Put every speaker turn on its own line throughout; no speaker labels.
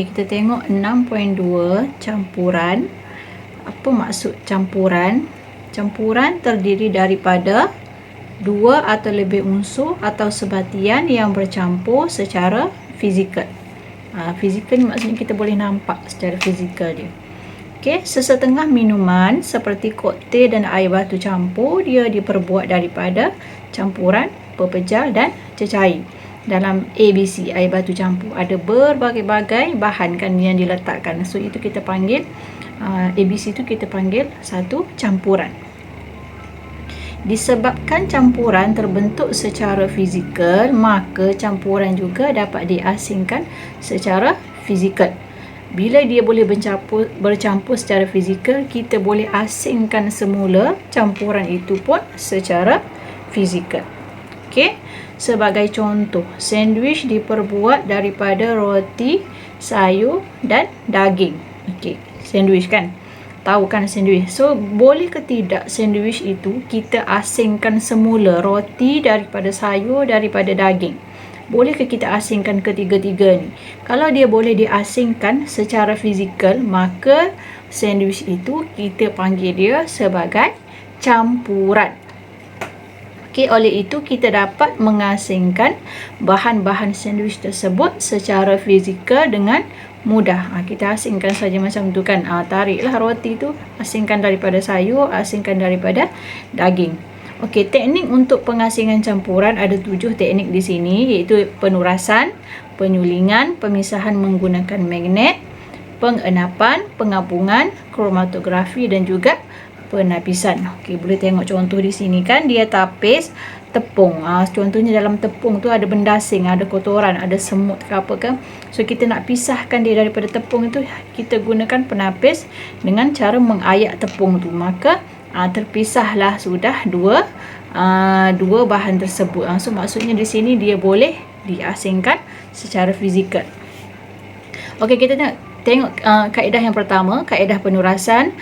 Okey, kita tengok 6.2 campuran. Apa maksud campuran? Campuran terdiri daripada dua atau lebih unsur atau sebatian yang bercampur secara fizikal. Fizikal ni maksudnya kita boleh nampak secara fizikal dia. Okey, sesetengah minuman seperti koktail dan air batu campur, dia diperbuat daripada campuran pepejal dan cecair. Dalam ABC, air batu campur, ada berbagai-bagai bahan kan yang diletakkan. So itu kita panggil ABC itu kita panggil satu campuran. Disebabkan campuran terbentuk secara fizikal, maka campuran juga dapat diasingkan secara fizikal. Bila dia boleh bercampur secara fizikal, kita boleh asingkan semula campuran itu pun secara fizikal. Okey, sebagai contoh, sandwich diperbuat daripada roti, sayur dan daging. Okey, sandwich kan? Tahu kan sandwich? So, boleh ke tidak sandwich itu kita asingkan semula roti daripada sayur, daripada daging? Boleh ke kita asingkan ketiga-tiga ni? Kalau dia boleh diasingkan secara fizikal, maka sandwich itu kita panggil dia sebagai campuran. Okey, oleh itu kita dapat mengasingkan bahan-bahan sandwich tersebut secara fizikal dengan mudah. Kita asingkan saja macam tu kan. Tariklah roti tu, asingkan daripada sayur, asingkan daripada daging. Okey, teknik untuk pengasingan campuran ada 7 teknik di sini, iaitu penurasan, penyulingan, pemisahan menggunakan magnet, pengenapan, pengapungan, kromatografi dan juga penapisan. Okey, boleh tengok contoh di sini kan, dia tapis tepung. Contohnya dalam tepung tu ada benda asing, ada kotoran, ada semut ke apa ke. So kita nak pisahkan dia daripada tepung itu, kita gunakan penapis dengan cara mengayak tepung tu. Maka terpisahlah sudah dua bahan tersebut. So maksudnya di sini dia boleh diasingkan secara fizikal. Okey, kita nak tengok kaedah yang pertama, kaedah penurasan.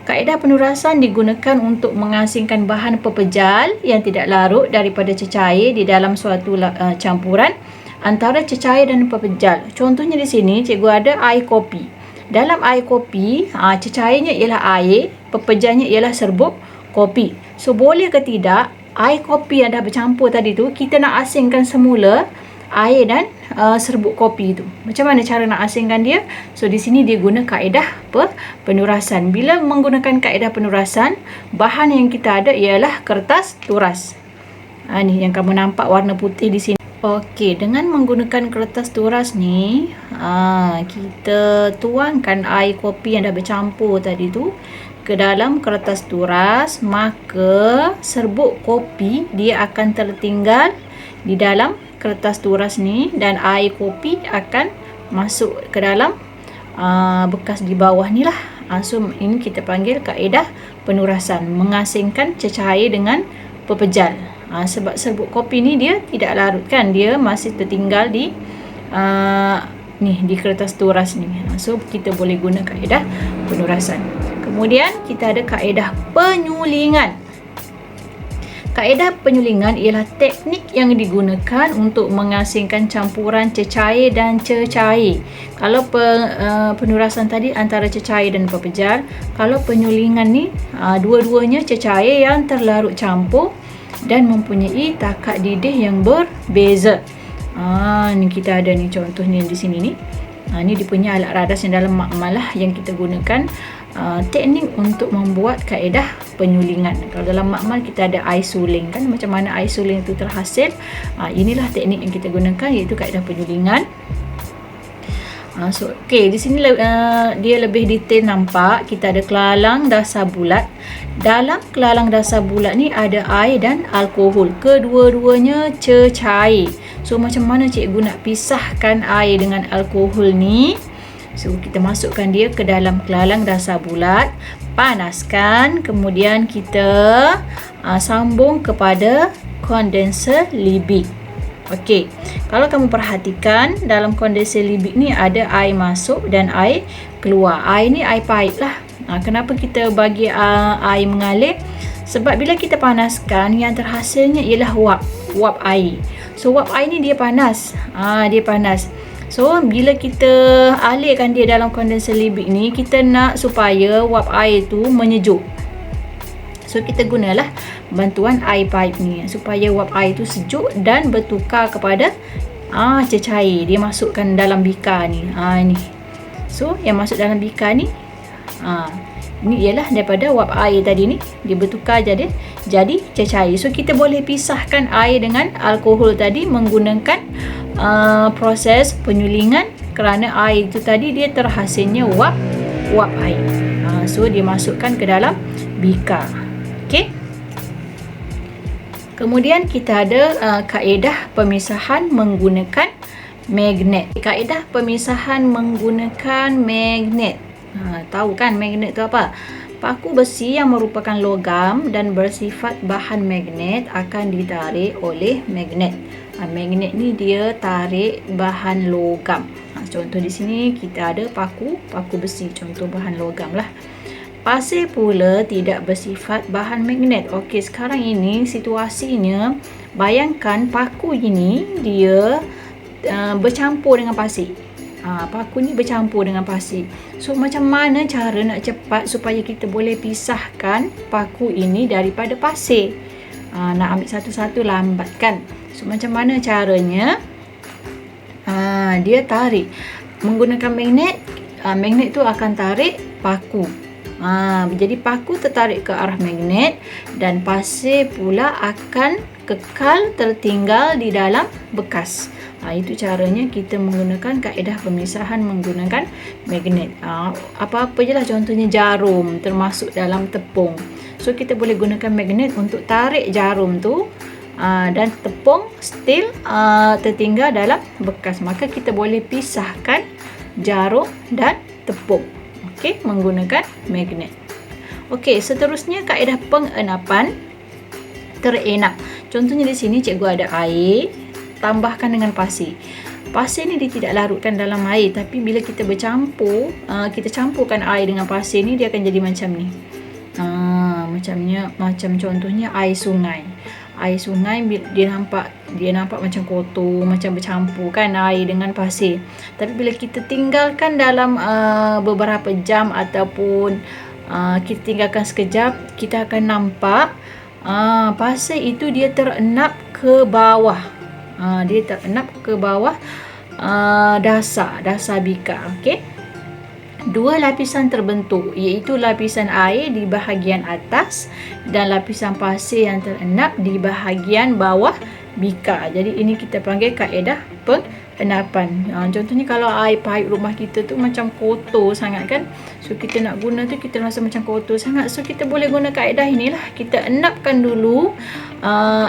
Kaedah penurasan digunakan untuk mengasingkan bahan pepejal yang tidak larut daripada cecair di dalam suatu campuran antara cecair dan pepejal. Contohnya di sini cikgu ada air kopi. Dalam air kopi, cecairnya ialah air, pepejalnya ialah serbuk kopi. So boleh ke tidak air kopi yang dah bercampur tadi tu kita nak asingkan semula air dan serbuk kopi itu. Macam mana cara nak asingkan dia? So di sini dia guna kaedah penurasan. Bila menggunakan kaedah penurasan, bahan yang kita ada ialah kertas turas. Ni yang kamu nampak warna putih di sini. Okey, dengan menggunakan kertas turas ni, kita tuangkan air kopi yang dah bercampur tadi tu ke dalam kertas turas, maka serbuk kopi dia akan tertinggal di dalam kertas turas ni dan air kopi akan masuk ke dalam bekas di bawah ni lah. So ini kita panggil kaedah penurasan, mengasingkan cecair dengan pepejal. Sebab serbuk kopi ni dia tidak larut kan, dia masih tertinggal di di kertas turas ni. So kita boleh guna kaedah penurasan. Kemudian kita ada kaedah penyulingan. Kaedah penyulingan ialah teknik yang digunakan untuk mengasingkan campuran cecair dan cecair. Kalau penurasan tadi antara cecair dan pepejal, kalau penyulingan ni dua-duanya cecair yang terlarut campur dan mempunyai takat didih yang berbeza. Ni kita ada ni contohnya di sini ni. Ni dia punya alat radas yang dalam makmalah yang kita gunakan teknik untuk membuat kaedah penyulingan. Kalau dalam makmal kita ada air suling kan, macam mana air suling itu terhasil. Inilah teknik yang kita gunakan, iaitu kaedah penyulingan. Okey, di sini dia lebih detail nampak. Kita ada kelalang dasar bulat. Dalam kelalang dasar bulat ni ada air dan alkohol. Kedua-duanya cecair. So macam mana cikgu nak pisahkan air dengan alkohol ni? So kita masukkan dia ke dalam kelalang dasar bulat, panaskan, kemudian kita sambung kepada kondenser Liebig. Okey, kalau kamu perhatikan dalam kondenser Liebig ni ada air masuk dan air keluar. Air ni air pahit lah. Kenapa kita bagi air mengalir? Sebab bila kita panaskan, yang terhasilnya ialah wap air. So wap air ni dia panas. Dia panas. So bila kita alirkan dia dalam kondenser Liebig ni, kita nak supaya wap air tu menyejuk. So kita gunalah bantuan air pipe ni supaya wap air tu sejuk dan bertukar kepada cecair. Dia masukkan dalam bikar ni. Ni. So yang masuk dalam bikar ni ni ialah daripada wap air tadi ni, dia bertukar jadi cecair. So kita boleh pisahkan air dengan alkohol tadi menggunakan proses penyulingan, kerana air itu tadi dia terhasilnya wap air. So dia masukkan ke dalam bikar. Okey. Kemudian kita ada kaedah pemisahan menggunakan magnet. Kaedah pemisahan menggunakan magnet. Tahu kan magnet tu apa? Paku besi yang merupakan logam dan bersifat bahan magnet akan ditarik oleh magnet. Magnet ni dia tarik bahan logam. Contoh di sini kita ada paku besi, contoh bahan logam lah. Pasir pula tidak bersifat bahan magnet. Okey, sekarang ini situasinya, bayangkan paku ini dia bercampur dengan pasir. Paku ni bercampur dengan pasir. So macam mana cara nak cepat supaya kita boleh pisahkan paku ini daripada pasir? Nak ambil satu-satu lambat kan? So macam mana caranya? Dia tarik menggunakan magnet. Magnet tu akan tarik paku. Jadi paku tertarik ke arah magnet dan pasir pula akan kekal tertinggal di dalam bekas. Itu caranya kita menggunakan kaedah pemisahan menggunakan magnet. Apa-apa je lah, contohnya jarum termasuk dalam tepung. So kita boleh gunakan magnet untuk tarik jarum tu, dan tepung still tertinggal dalam bekas. Maka kita boleh pisahkan jarum dan tepung. Okey, menggunakan magnet. Okey, seterusnya kaedah pengenapan terenap. Contohnya di sini cikgu ada air, tambahkan dengan pasir. Pasir ni dia tidak larutkan dalam air, tapi bila kita bercampur, kita campurkan air dengan pasir ni, dia akan jadi macam ni. Macam contohnya air sungai. Air sungai dia nampak macam kotor, macam bercampur kan air dengan pasir. Tapi bila kita tinggalkan dalam beberapa jam ataupun kita tinggalkan sekejap, kita akan nampak pasir itu dia terenap ke bawah. Dia terenap ke bawah dasar bikar. Okey. Dua lapisan terbentuk, iaitu lapisan air di bahagian atas dan lapisan pasir yang terenap di bahagian bawah bikar. Jadi ini kita panggil kaedah pengenapan. Contohnya kalau air pipe rumah kita tu macam kotor sangat kan, so kita nak guna tu kita rasa macam kotor sangat, so kita boleh guna kaedah inilah. Kita enapkan dulu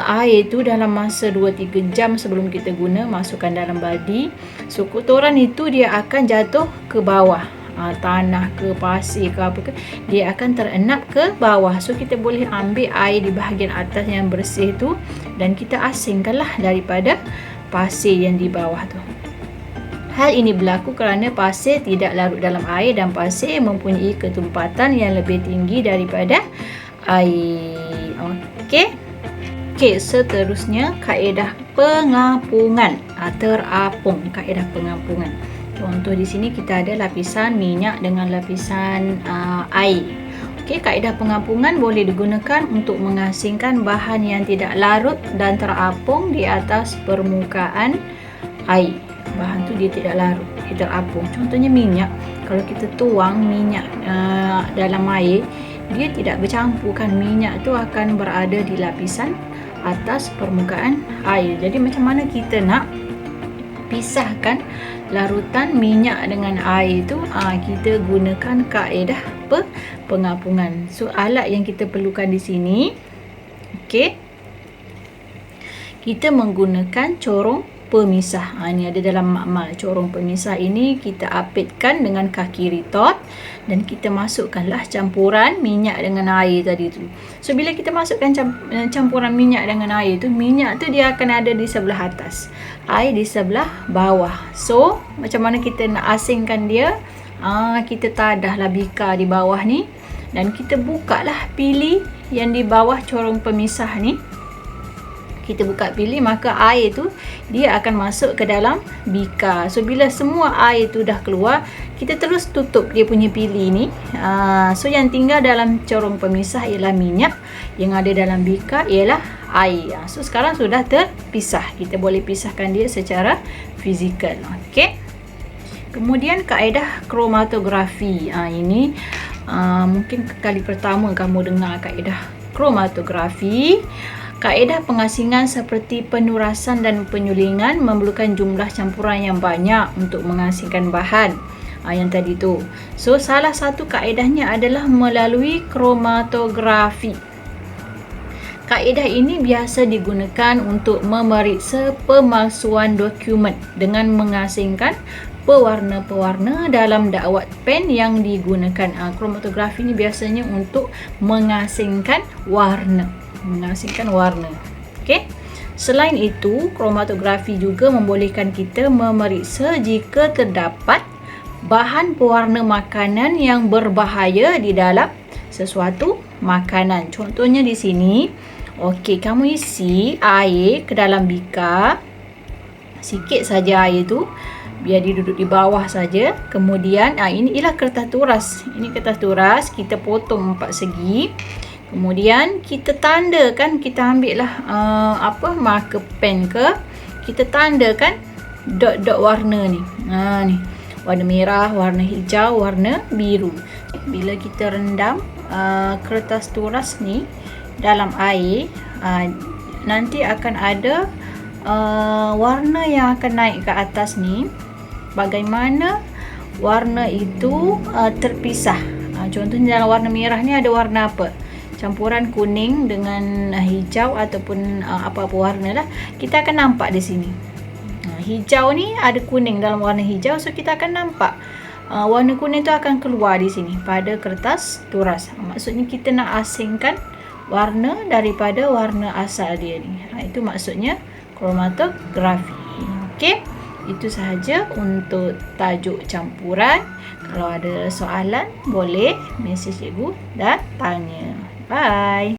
air tu dalam masa 2-3 jam sebelum kita guna, masukkan dalam baldi. So kotoran itu dia akan jatuh ke bawah, tanah ke pasir ke apa ke, dia akan terenap ke bawah. So kita boleh ambil air di bahagian atas yang bersih tu dan kita asingkanlah daripada pasir yang di bawah tu. Hal ini berlaku kerana pasir tidak larut dalam air dan pasir mempunyai ketumpatan yang lebih tinggi daripada air. Okey, seterusnya kaedah pengapungan. Terapung, kaedah pengapungan. Contoh di sini kita ada lapisan minyak dengan lapisan air. Okey, kaedah pengapungan boleh digunakan untuk mengasingkan bahan yang tidak larut dan terapung di atas permukaan air. Bahan tu dia tidak larut, dia terapung. Contohnya minyak, kalau kita tuang minyak dalam air, dia tidak bercampur kan, minyak tu akan berada di lapisan atas permukaan air. Jadi macam mana kita nak pisahkan larutan minyak dengan air itu? Kita gunakan kaedah pengapungan. So alat yang kita perlukan di sini, okey, kita menggunakan corong pemisah. Ini ada dalam makmal. Corong pemisah ini kita apitkan dengan kaki ritot dan kita masukkanlah campuran minyak dengan air tadi tu. So bila kita masukkan campuran minyak dengan air tu, minyak tu dia akan ada di sebelah atas, air di sebelah bawah. So macam mana kita nak asingkan dia? Kita tadahlah bikar di bawah ni dan kita bukalah pili yang di bawah corong pemisah ni. kita buka pilih, maka air tu dia akan masuk ke dalam bika. So bila semua air tu dah keluar, kita terus tutup dia punya pilih ni. So yang tinggal dalam corong pemisah ialah minyak, yang ada dalam bika ialah air. So sekarang sudah terpisah, kita boleh pisahkan dia secara fizikal. Okey. Kemudian kaedah kromatografi. Ini mungkin kali pertama kamu dengar kaedah kromatografi. Kaedah pengasingan seperti penurasan dan penyulingan memerlukan jumlah campuran yang banyak untuk mengasingkan bahan. Yang tadi tu. So salah satu kaedahnya adalah melalui kromatografi. Kaedah ini biasa digunakan untuk memeriksa pemalsuan dokumen dengan mengasingkan pewarna-pewarna dalam dakwat pen yang digunakan. Kromatografi ini biasanya untuk mengasingkan warna. Okey. Selain itu, kromatografi juga membolehkan kita memeriksa jika terdapat bahan pewarna makanan yang berbahaya di dalam sesuatu makanan. Contohnya di sini, okey, kamu isi air ke dalam bika. Sikit saja air tu, biar dia duduk di bawah saja. Kemudian ini ialah kertas turas. Ini kertas turas, kita potong 4 segi. Kemudian kita tandakan, kita ambil lah marker pen ke, kita tandakan dot-dot warna ni. Ni warna merah, warna hijau, warna biru. Bila kita rendam kertas turas ni dalam air, nanti akan ada warna yang akan naik ke atas ni. Bagaimana warna itu terpisah. Contohnya dalam warna merah ni ada warna apa? Campuran kuning dengan hijau ataupun apa-apa warna lah. Kita akan nampak di sini. Hijau ni ada kuning dalam warna hijau, so kita akan nampak warna kuning tu akan keluar di sini pada kertas turas. Maksudnya kita nak asingkan warna daripada warna asal dia ni. Itu maksudnya kromatografi. Okey. Itu sahaja untuk tajuk campuran. Kalau ada soalan, boleh mesej cikgu dan tanya. Bye.